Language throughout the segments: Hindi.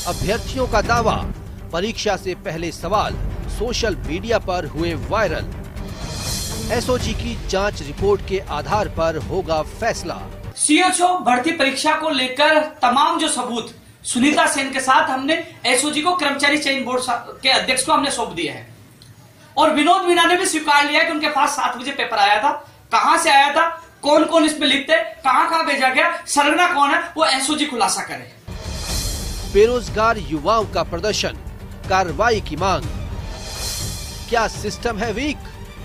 अभ्यर्थियों का दावा, परीक्षा से पहले सवाल सोशल मीडिया पर हुए वायरल। एसओजी की जांच रिपोर्ट के आधार पर होगा फैसला। सीएचओ भर्ती परीक्षा को लेकर तमाम जो सबूत सुनीता सेन के साथ हमने एसओजी को कर्मचारी चयन बोर्ड के अध्यक्ष को हमने सौंप दिया है और विनोद मीना ने भी स्वीकार लिया है कि उनके पास 7 बजे पेपर आया था। कहां से आया था, कौन कौन इसमें लिखते, कहां कहां भेजा गया, सरगना कौन है, वो एसओजी खुलासा करे। बेरोजगार युवाओं का प्रदर्शन, कार्रवाई की मांग। क्या सिस्टम है वीक,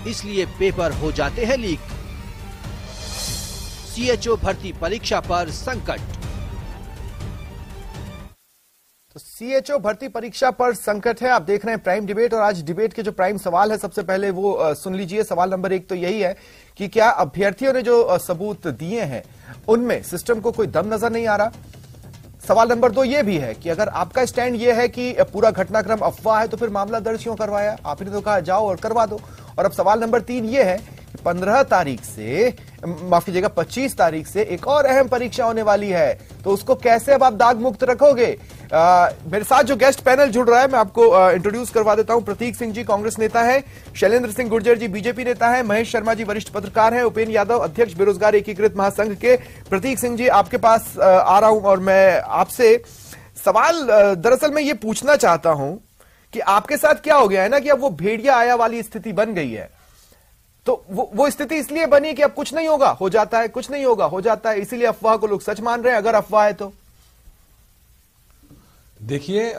इसलिए पेपर हो जाते हैं लीक। सीएचओ भर्ती परीक्षा पर संकट। तो सीएचओ भर्ती परीक्षा पर संकट है। आप देख रहे हैं प्राइम डिबेट और आज डिबेट के जो प्राइम सवाल है सबसे पहले वो सुन लीजिए। सवाल नंबर 1 तो यही है कि क्या अभ्यर्थियों ने जो सबूत दिए हैं उनमें सिस्टम को कोई दम नजर नहीं आ रहा। सवाल नंबर 2 ये भी है कि अगर आपका स्टैंड ये है कि पूरा घटनाक्रम अफवाह है तो फिर मामला दर्ज क्यों करवाया, आपने तो कहा जाओ और करवा दो। और अब सवाल नंबर 3 ये है कि 15 तारीख से, माफ कीजिएगा 25 तारीख से एक और अहम परीक्षा होने वाली है, तो उसको कैसे अब आप दाग मुक्त रखोगे। मेरे साथ जो गेस्ट पैनल जुड़ रहा है मैं आपको इंट्रोड्यूस करवा देता हूं। प्रतीक सिंह जी कांग्रेस नेता है, शैलेंद्र सिंह गुर्जर जी बीजेपी नेता है, महेश शर्मा जी वरिष्ठ पत्रकार हैं, उपेन्द्र यादव अध्यक्ष बेरोजगार एकीकृत महासंघ के। प्रतीक सिंह जी आपके पास आ रहा हूं और मैं आपसे सवाल दरअसल मैं ये पूछना चाहता हूं कि आपके साथ क्या हो गया है ना कि अब वो भेड़िया आया वाली स्थिति बन गई है। तो वो स्थिति इसलिए बनी कि अब कुछ नहीं होगा, हो जाता है, कुछ नहीं होगा, हो जाता है, इसीलिए अफवाह को लोग सच मान रहे हैं। अगर अफवाह है तो देखिए,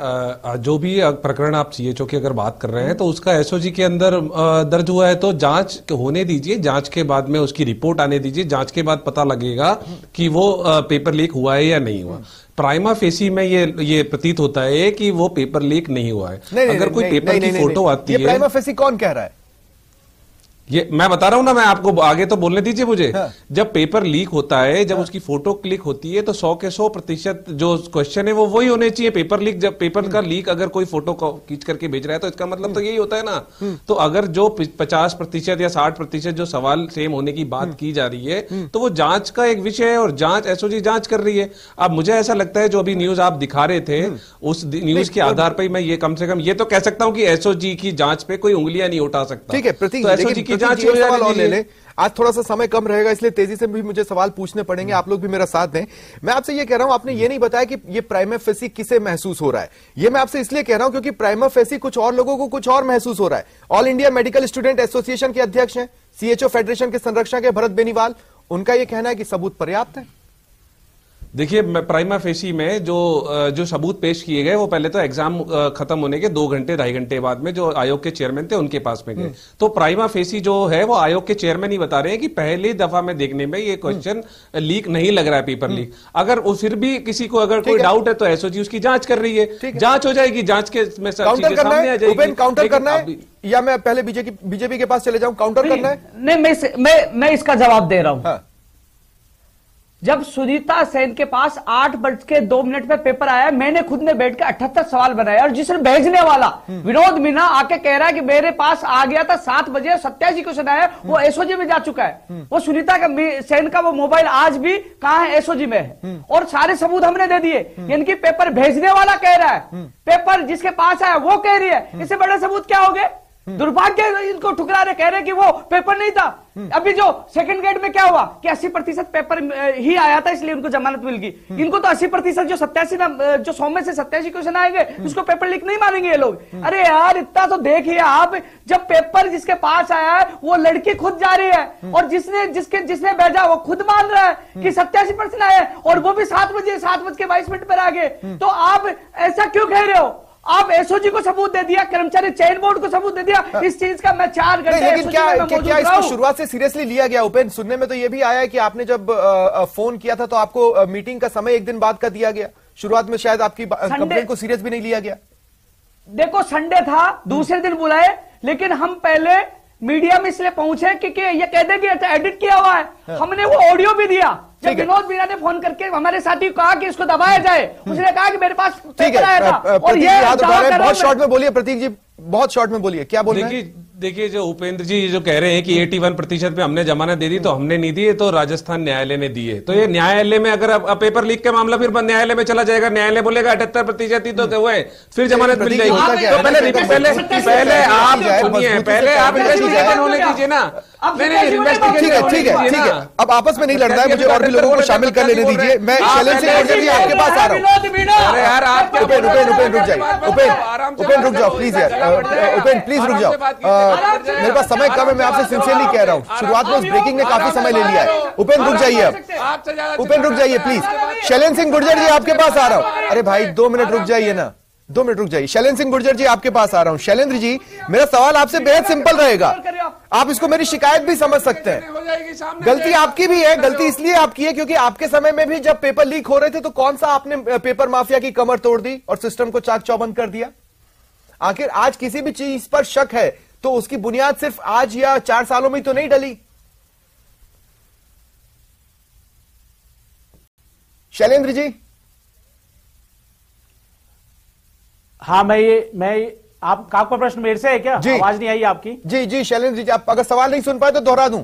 जो भी प्रकरण आप सीएचओ की अगर बात कर रहे हैं तो उसका एसओजी के अंदर दर्ज हुआ है तो जांच होने दीजिए, जांच के बाद में उसकी रिपोर्ट आने दीजिए, जांच के बाद पता लगेगा कि वो पेपर लीक हुआ है या नहीं हुआ। प्राइमा फेसी में ये प्रतीत होता है कि वो पेपर लीक नहीं हुआ है। अगर कोई पेपर की फोटो आती है, प्राइमा फेसी कौन कह रहा है? ये मैं बता रहा हूं ना, मैं आपको आगे तो बोलने दीजिए मुझे। हाँ। जब पेपर लीक होता है, जब उसकी फोटो क्लिक होती है तो 100 के 100% जो क्वेश्चन है वो वही होने चाहिए। पेपर लीक, जब पेपर का लीक अगर कोई फोटो खींच करके भेज रहा है तो इसका मतलब तो यही होता है ना। तो अगर जो 50% या 60% जो सवाल सेम होने की बात की जा रही है तो वो जांच का एक विषय है और जांच एसओजी जांच कर रही है। अब मुझे ऐसा लगता है जो अभी न्यूज आप दिखा रहे थे उस न्यूज के आधार पर मैं ये कम से कम ये तो कह सकता हूं कि एसओजी की जांच पे कोई उंगलियां नहीं उठा सकता। ठीक है प्रतीक, एसओजी की सवाल और ले ले। आज थोड़ा सा समय कम रहेगा इसलिए तेजी से भी मुझे सवाल पूछने पड़ेंगे, आप लोग भी मेरा साथ दें। मैं आपसे ये कह रहा हूं, आपने ये नहीं बताया कि ये प्राइमा फेसी किसे महसूस हो रहा है। ये मैं आपसे इसलिए कह रहा हूं क्योंकि प्राइमा फेसी कुछ और लोगों को कुछ और महसूस हो रहा है। All India medical student association के अध्यक्ष हैं, सीएचओ फेडरेशन के संरक्षक है भरत बेनीवाल, उनका यह कहना है कि सबूत पर्याप्त है। देखिए, प्राइमा फेसी में जो सबूत पेश किए गए वो पहले तो एग्जाम खत्म होने के 2 घंटे 2.5 घंटे बाद में जो आयोग के चेयरमैन थे उनके पास में गए। तो प्राइमा फेसी जो है वो आयोग के चेयरमैन ही बता रहे हैं कि पहली दफा में देखने में ये क्वेश्चन लीक नहीं लग रहा है, पेपर लीक। अगर फिर भी किसी को अगर कोई डाउट है तो एसओजी उसकी जांच कर रही है, जांच हो जाएगी, जांच के में काउंटर करना है, काउंटर करना है या मैं पहले बीजेपी के पास चले जाऊं, काउंटर करना है? नहीं, मैं इसका जवाब दे रहा हूं। जब सुनीता सेन के पास 8:02 पे पेपर आया, मैंने खुद ने बैठ के 78 सवाल बनाए और जिसने भेजने वाला विनोद मीना आके कह रहा है कि मेरे पास आ गया था 7 बजे 87 क्वेश्चन आया, वो एसओजी में जा चुका है। वो सुनीता सेन का वो मोबाइल आज भी कहां है, एसओजी में है और सारे सबूत हमने दे दिए। यानी कि पेपर भेजने वाला कह रहा है, पेपर जिसके पास आया वो कह रही है। इससे बड़े सबूत क्या हो गए? दुर्भाग्य इनको ठुकरा रहे, कह रहे कि वो पेपर नहीं था। अभी जो सेकंड गेट में क्या हुआ कि 80% पेपर ही आया था इसलिए उनको जमानत मिल गई। इनको तो 80% जो 87 जो 100 में से 87 क्वेश्चन आएंगे उसको पेपर लीक नहीं मानेंगे ये लोग। अरे यार इतना तो देखिए आप, जब पेपर जिसके पास आया है वो लड़की खुद जा रही है और जिसने भेजा वो खुद मान रहा है कि 87% आया है और वो भी 7:22 पर आ गए। तो आप ऐसा क्यों कह रहे हो? आप एसओजी को सबूत दे दिया, कर्मचारी चयन बोर्ड को सबूत दे दिया। इस चीज का मैं 4 घंटे लेकिन क्या इसको शुरुआत से सीरियसली लिया गया? उपेन्द्र, सुनने में तो ये भी आया है कि आपने जब फोन किया था तो आपको मीटिंग का समय 1 दिन बाद का दिया गया। शुरुआत में शायद आपकी कंप्लेंट को सीरियस भी नहीं लिया गया। देखो संडे था, दूसरे दिन बुलाए, लेकिन हम पहले मीडिया में इसलिए पहुंचे क्योंकि ये कह दे कि एडिट किया हुआ है। हमने वो ऑडियो भी दिया। जब विनोद मीना ने फोन करके हमारे साथी को कहा कि इसको दबाया जाए, उसने कहा कि मेरे पास पेपर आया था। और ये बहुत शॉर्ट में बोलिए प्रतीक जी, बहुत शॉर्ट में बोलिए, क्या बोल रहे हैं? देखिए, जो उपेंद्र जी जो कह रहे हैं कि 81% पे हमने जमानत दे दी, तो हमने नहीं दी, तो राजस्थान न्यायालय ने दी है। तो ये न्यायालय में अगर अब पेपर लीक का मामला फिर न्यायालय में चला जाएगा, न्यायालय बोलेगा 78% ही तो हुए, फिर जमानत मिल जाएगी। तो पहले आप सुनिए, पहले आप इन्वेस्टिगेशन होने दीजिए ना। ठीक है, अब आपस में नहीं लड़ना है, मुझे और भी लोगों को शामिल कर लेने दीजिए। मैं शैलेंद्र सिंह गुर्जर जी आपके पास आ रहा हूँ। अरे यार, आप उपेन रुक जाइए, उपेन रुक जाओ प्लीज यार, उपेन प्लीज रुक जाओ। मेरे पास समय कम है, मैं आपसे सिंसियरली कह रहा हूँ, शुरुआत में उस ब्रेकिंग ने काफी समय ले लिया है। उपेन रुक जाइए, अब उपेन रुक जाइए प्लीज। शैलेंद्र सिंह गुर्जर जी आपके पास आ रहा हूँ। अरे भाई 2 मिनट रुक जाइए ना, 2 मिनट रुक जाइए। शैलेंद्र सिंह गुर्जर जी आपके पास आ रहा हूँ। शैलेंद्र जी, मेरा सवाल आपसे बेहद सिंपल रहेगा, आप इसको मेरी शिकायत भी समझ सकते हैं। गलती आपकी भी है, गलती इसलिए आपकी है क्योंकि आपके समय में भी जब पेपर लीक हो रहे थे तो कौन सा आपने पेपर माफिया की कमर तोड़ दी और सिस्टम को चाक चौबंद कर दिया। आखिर आज किसी भी चीज पर शक है तो उसकी बुनियाद सिर्फ आज या 4 सालों में तो नहीं डली। शैलेंद्र जी। हाँ, आपका प्रश्न मेरे से है क्या? आवाज नहीं आई आपकी? जी शैलेंद्र जी, आप अगर सवाल नहीं सुन पाए तो दोहरा दूं।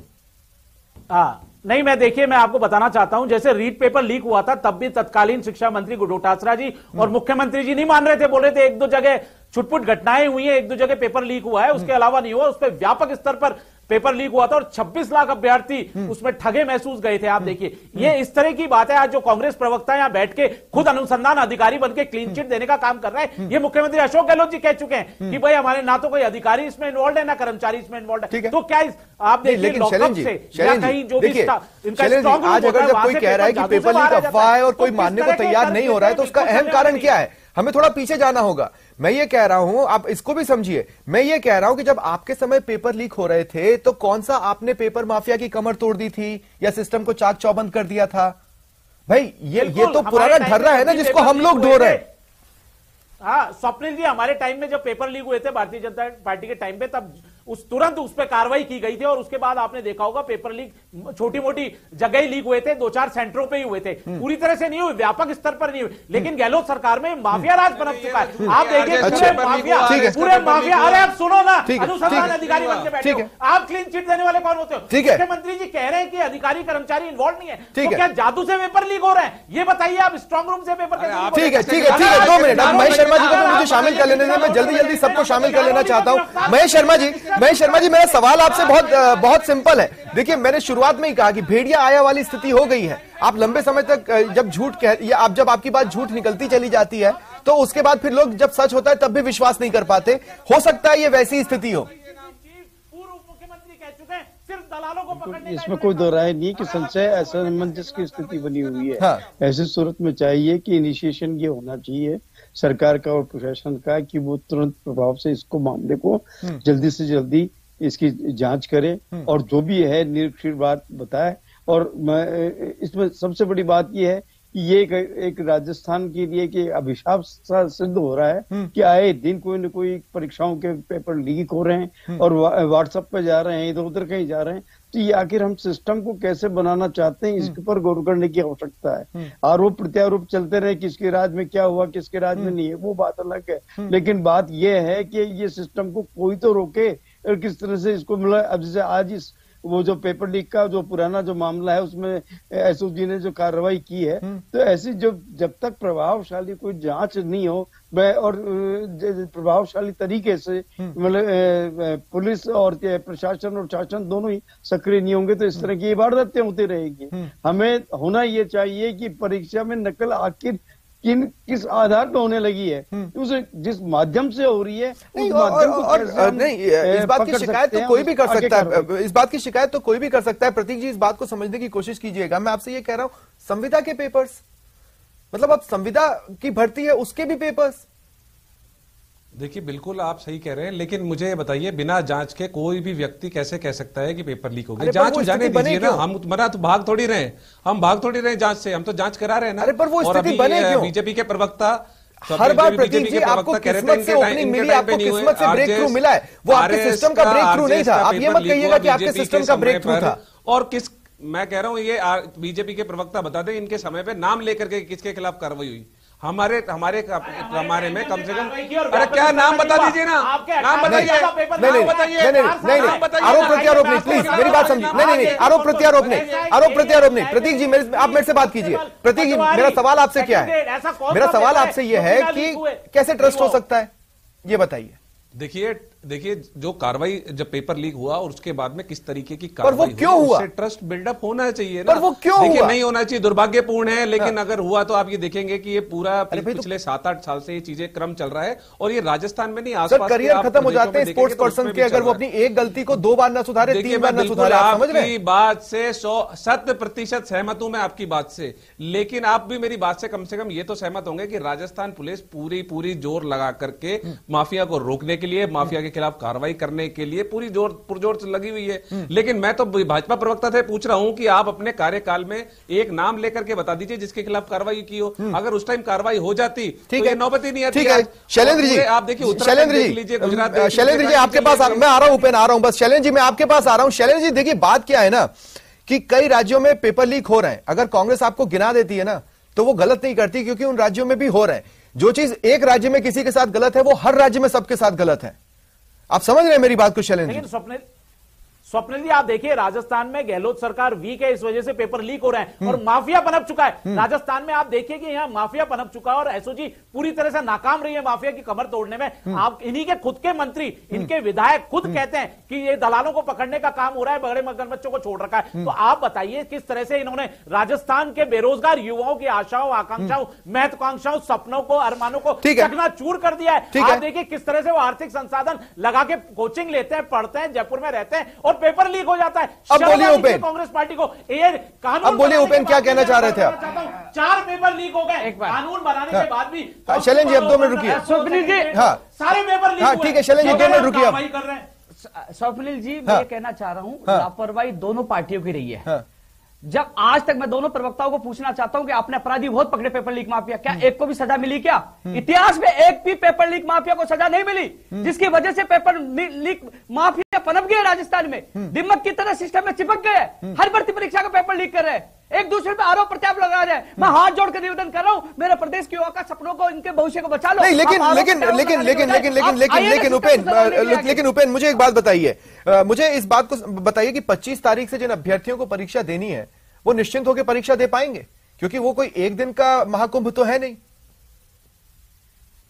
हाँ, नहीं, मैं आपको बताना चाहता हूं, जैसे रीट पेपर लीक हुआ था तब भी तत्कालीन शिक्षा मंत्री डोटासरा जी और मुख्यमंत्री जी नहीं मान रहे थे, बोल रहे थे 1-2 जगह छुटपुट घटनाएं हुई है, 1-2 जगह पेपर लीक हुआ है, उसके अलावा नहीं हुआ। उस पर व्यापक स्तर पर पेपर लीक हुआ था और 26 लाख अभ्यर्थी उसमें ठगे महसूस गए थे। आप देखिए, ये इस तरह की बात है। आज जो कांग्रेस प्रवक्ता यहां बैठ के खुद अनुसंधान अधिकारी बनके क्लीन चिट देने का काम कर रहे हैं, ये मुख्यमंत्री अशोक गहलोत जी कह चुके हैं कि भाई हमारे ना तो कोई अधिकारी इसमें इन्वॉल्व है ना कर्मचारी इसमें इन्वॉल्व है। तो क्या आप देखिए, लॉकअप से या कहीं जो भी आज अगर जब कोई कह रहा है कि पेपर लीक अफवाह है और कोई मानने को तैयार नहीं हो रहा है तो उसका अहम कारण क्या है, हमें थोड़ा पीछे जाना होगा। मैं ये कह रहा हूं, आप इसको भी समझिए, मैं ये कह रहा हूं कि जब आपके समय पेपर लीक हो रहे थे तो कौन सा आपने पेपर माफिया की कमर तोड़ दी थी या सिस्टम को चाक चौबंद कर दिया था। भाई ये तो पुराना ढर्रा है ना जिसको हम लोग ढो रहे हैं। हाँ, स्वप्निल जी, हमारे टाइम में जब पेपर लीक हुए थे भारतीय जनता पार्टी के टाइम पे, तब तुरंत उस पर कार्रवाई की गई थी और उसके बाद आपने देखा होगा पेपर लीक छोटी मोटी जगह ही लीक हुए थे, 2-4 सेंटरों पे ही हुए थे, पूरी तरह से नहीं हुए, व्यापक स्तर पर नहीं हुए। लेकिन गहलोत सरकार में माफिया राज पनप चुका है। आप देखिए पूरे माफिया। अरे आप सुनो ना, अनुसंधान अधिकारी बन के बैठे हो, आप क्लीन चिट देने वाले कौन होते हो? मुख्यमंत्री जी कह रहे हैं कि अधिकारी कर्मचारी इन्वॉल्व नहीं है, तो क्या जादू से पेपर लीक हो रहे हैं? ये बताइए आप, स्ट्रॉन्ग रूम से पेपर। ठीक है 2 मिनट, महेश शर्मा जी को मुझे शामिल कर लेने दें, मैं जल्दी सबको शामिल कर लेना चाहता हूं। महेश शर्मा जी, मेरा सवाल आपसे बहुत सिंपल है। देखिए, मैंने शुरुआत में ही कहा कि भेड़िया आया वाली स्थिति हो गई है। आप लंबे समय तक जब जब आपकी बात झूठ निकलती चली जाती है तो उसके बाद फिर लोग जब सच होता है तब भी विश्वास नहीं कर पाते। हो सकता है ये वैसी स्थिति हो। इसमें कोई दो राय नहीं कि संशय असमंजस की स्थिति बनी हुई है। हाँ। ऐसी सूरत में चाहिए कि इनिशिएशन ये होना चाहिए सरकार का और प्रशासन का कि वो तुरंत प्रभाव से इसको मामले को जल्दी से जल्दी इसकी जांच करे और जो भी है निरीक्षण बात बताए। और इसमें सबसे बड़ी बात यह है कि ये एक राजस्थान के लिए कि अभिशाप सा सिद्ध हो रहा है कि आए दिन कोई न कोई परीक्षाओं के पेपर लीक हो रहे हैं और व्हाट्सएप पे जा रहे हैं, इधर उधर कहीं जा रहे हैं। तो ये आखिर हम सिस्टम को कैसे बनाना चाहते हैं, इसके ऊपर गौर करने की आवश्यकता है। आरोप प्रत्यारोप चलते रहे, किसके राज में क्या हुआ किसके राज में नहीं है, वो बात अलग है। लेकिन बात यह है कि ये सिस्टम को कोई तो रोके और किस तरह से इसको मिला। अब जैसे आज वो जो पेपर लीक का जो पुराना जो मामला है उसमें एसओजी ने जो कार्रवाई की है, तो ऐसी जब तक प्रभावशाली कोई जांच नहीं हो और प्रभावशाली तरीके से मतलब पुलिस और प्रशासन और शासन दोनों ही सक्रिय नहीं होंगे तो इस तरह की वारदातें होती रहेगी। हमें होना ये चाहिए कि परीक्षा में नकल आखिर किस आधार पर होने लगी है, उसे जिस माध्यम से हो रही है उस माध्यम को नहीं, इस बात की शिकायत तो कोई भी कर सकता है, इस बात की शिकायत तो कोई भी कर सकता है। प्रतीक जी, इस बात को समझने की कोशिश कीजिएगा। मैं आपसे ये कह रहा हूं, संविदा के पेपर्स, मतलब अब संविदा की भर्ती है उसके भी पेपर्स। देखिए, बिल्कुल आप सही कह रहे हैं, लेकिन मुझे ये बताइए, बिना जांच के कोई भी व्यक्ति कैसे कह सकता है कि पेपर लीक हो गया? जांच हो जाने दीजिए ना, हम तो भाग थोड़ी रहे जांच से, हम तो जांच करा रहे हैं ना। अरे पर वो स्थिति बने क्यों? बीजेपी के प्रवक्ता हर बार प्रतीक जी आपको किस्मत से ओपनिंग मिली, आपको किस्मत से ब्रेक थ्रू मिला है, वो आपके सिस्टम का ब्रेक थ्रू नहीं था। आप ये मत कहिएगा कि आपके सिस्टम का ब्रेक थ्रू था। और मैं कह रहा हूं, ये बीजेपी के प्रवक्ता बता दें, इनके समय पे नाम लेकर के किसके खिलाफ कार्रवाई हुई। हमारे में कम से कम, अरे क्या नाम बता दीजिए ना, नाम बताइए, नहीं, आरोप प्रत्यारोप नहीं, प्लीज मेरी बात समझिए। नहीं, आरोप प्रत्यारोप नहीं। प्रतीक जी आप मेरे से बात कीजिए। प्रतीक जी, मेरा सवाल आपसे क्या है? मेरा सवाल आपसे यह है कि कैसे ट्रस्ट हो सकता है, ये बताइए। देखिए जो कार्रवाई, जब पेपर लीक हुआ और उसके बाद में किस तरीके की कार्रवाई, पर वो क्यों हुआ? ट्रस्ट बिल्डअप होना चाहिए ना। पर वो क्यों देखिए, हुआ? नहीं होना चाहिए, दुर्भाग्यपूर्ण है, लेकिन अगर हुआ तो आप ये देखेंगे कि ये पूरा पिछले 7-8 साल से ये चीजें क्रम चल रहा है, और ये राजस्थान में नहीं, आसपास करियर खत्म हो जाते हैं स्पोर्ट्स पर्सन के, अगर वो अपनी एक गलती को 2 बार ना सुधारे, 3 बार ना सुधारे। आपकी बात से 100% सहमत हूं मैं आपकी बात से, लेकिन आप भी मेरी बात से कम ये तो सहमत होंगे कि राजस्थान पुलिस पूरी जोर लगा करके माफिया को रोकने के लिए, माफिया के खिलाफ कार्रवाई करने के लिए पूरी पुरजोर से लगी हुई है। लेकिन मैं तो भाजपा प्रवक्ता से पूछ रहा हूं कि आप अपने कार्यकाल में एक नाम लेकर के बता दीजिए जिसके खिलाफ कार्रवाई की हो। अगर उस टाइम कार्रवाई हो जाती तो ये नौबत ही नहीं आती। ठीक है शैलेंद्र जी, आप देखिए, शैलेंद्र जी आपके पास मैं आ रहा हूं बस। शैलेंद्र जी मैं आपके पास आ रहा हूं। शैलेंद्र जी देखिए, बात क्या है ना कि कई राज्यों में पेपर लीक हो रहे हैं। अगर कांग्रेस आपको गिना देती है ना तो वो गलत नहीं करती, क्योंकि उन राज्यों में भी हो रहे हैं। जो चीज एक राज्य में किसी के साथ गलत है वो हर राज्य में सबके साथ गलत है। आप समझ रहे हैं मेरी बात को शैलेंद्र? लेकिन स्वप्निल जी आप देखिए, राजस्थान में गहलोत सरकार वीक है, इस वजह से पेपर लीक हो रहे हैं और माफिया पनप चुका है राजस्थान में। आप देखिए कि यहाँ माफिया पनप चुका है और एसओजी पूरी तरह से नाकाम रही है माफिया की कमर तोड़ने में। आप इन्हीं के खुद के मंत्री, इनके विधायक खुद कहते हैं कि ये दलालों को पकड़ने का काम हो रहा है, बड़े मगरमच्छों को छोड़ रखा है। तो आप बताइए किस तरह से इन्होंने राजस्थान के बेरोजगार युवाओं की आशाओं, आकांक्षाओं, महत्वाकांक्षाओं, सपनों को, अरमानों को चकनाचूर कर दिया है। आप देखिए किस तरह से वो आर्थिक संसाधन लगा के कोचिंग लेते हैं, पढ़ते हैं, जयपुर में रहते हैं और पेपर लीक हो जाता है। अब बोलिए उपेन, कांग्रेस पार्टी को ये कानून, अब बोलिए उपेन, क्या कहना चाह रहे थे आप? 4 पेपर लीक हो गए कानून बनाने के बाद भी। शैलेंद्र जी अब 2 मिनट रुकिए। सारे पेपर लीक हुए। ठीक है शैलेंद्र जी 2 मिनट रुकिए। स्वप्निल जी मैं ये कहना चाह रहा हूं, लापरवाही दोनों पार्टियों की रही है। जब आज तक मैं दोनों प्रवक्ताओं को पूछना चाहता हूं कि आपने अपराधी बहुत पकड़े पेपर लीक माफिया, क्या एक को भी सजा मिली? क्या इतिहास में एक भी पेपर लीक माफिया को सजा नहीं मिली, जिसकी वजह से पेपर लीक माफिया पनप गए राजस्थान में, दिमक की तरह सिस्टम में चिपक गए, हर भर्ती परीक्षा का पेपर लीक कर रहे हैं, एक दूसरे पे आरोप प्रत्यारोप लगा रहे हैं। मैं हाथ जोड़कर निवेदन कर रहा हूं, मेरे प्रदेश के युवा का सपनों को, इनके भविष्य को बचा लो। नहीं लेकिन उपेन मुझे एक बात बताइए, मुझे इस बात को बताइए कि 25 तारीख से जिन अभ्यर्थियों को परीक्षा देनी है वो निश्चिंत होकर परीक्षा दे पाएंगे? क्योंकि वो कोई एक दिन का महाकुंभ तो है नहीं।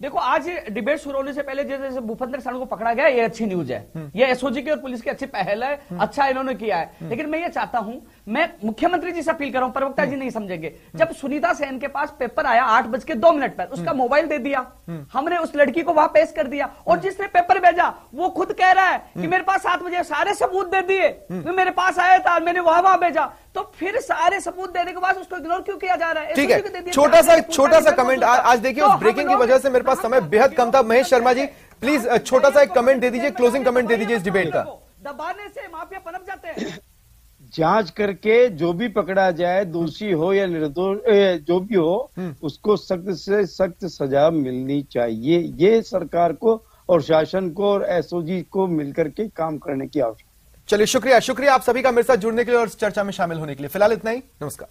देखो आज डिबेट शुरू होने से पहले जैसे भूपेंद्र सैनी को पकड़ा गया, ये अच्छी न्यूज है, ये एसओजी की और पुलिस की अच्छी पहल है, अच्छा इन्होंने किया है। लेकिन मैं ये चाहता हूं, मैं मुख्यमंत्री जी से अपील कर रहा हूं, प्रवक्ता जी नहीं समझेंगे। जब सुनीता सेन के पास पेपर आया 8:02 पर, उसका मोबाइल दे दिया, हमने उस लड़की को वहां पेश कर दिया, और जिसने पेपर भेजा वो खुद कह रहा है कि मेरे पास 7 बजे सारे सबूत दे दिए, मेरे पास आया था, मैंने वहां भेजा। तो फिर सारे सबूत देने के बाद उसको इग्नोर क्यों किया जा रहा है? ठीक है, छोटा सा कमेंट आज देखिए, उस ब्रेकिंग की वजह से मेरे पास समय बेहद कम था। महेश शर्मा जी प्लीज छोटा सा एक कमेंट दे दीजिए, क्लोजिंग कमेंट दे दीजिए इस डिबेट का। दबाने से माफिया पनप जाते हैं। जांच करके जो भी पकड़ा जाए, दोषी हो या निर्दोष, जो भी हो, उसको सख्त से सख्त सजा मिलनी चाहिए। ये सरकार को और शासन को और एसओजी को मिलकर के काम करने की आवश्यकता। चलिए शुक्रिया आप सभी का मेरे साथ जुड़ने के लिए और चर्चा में शामिल होने के लिए। फिलहाल इतना ही, नमस्कार।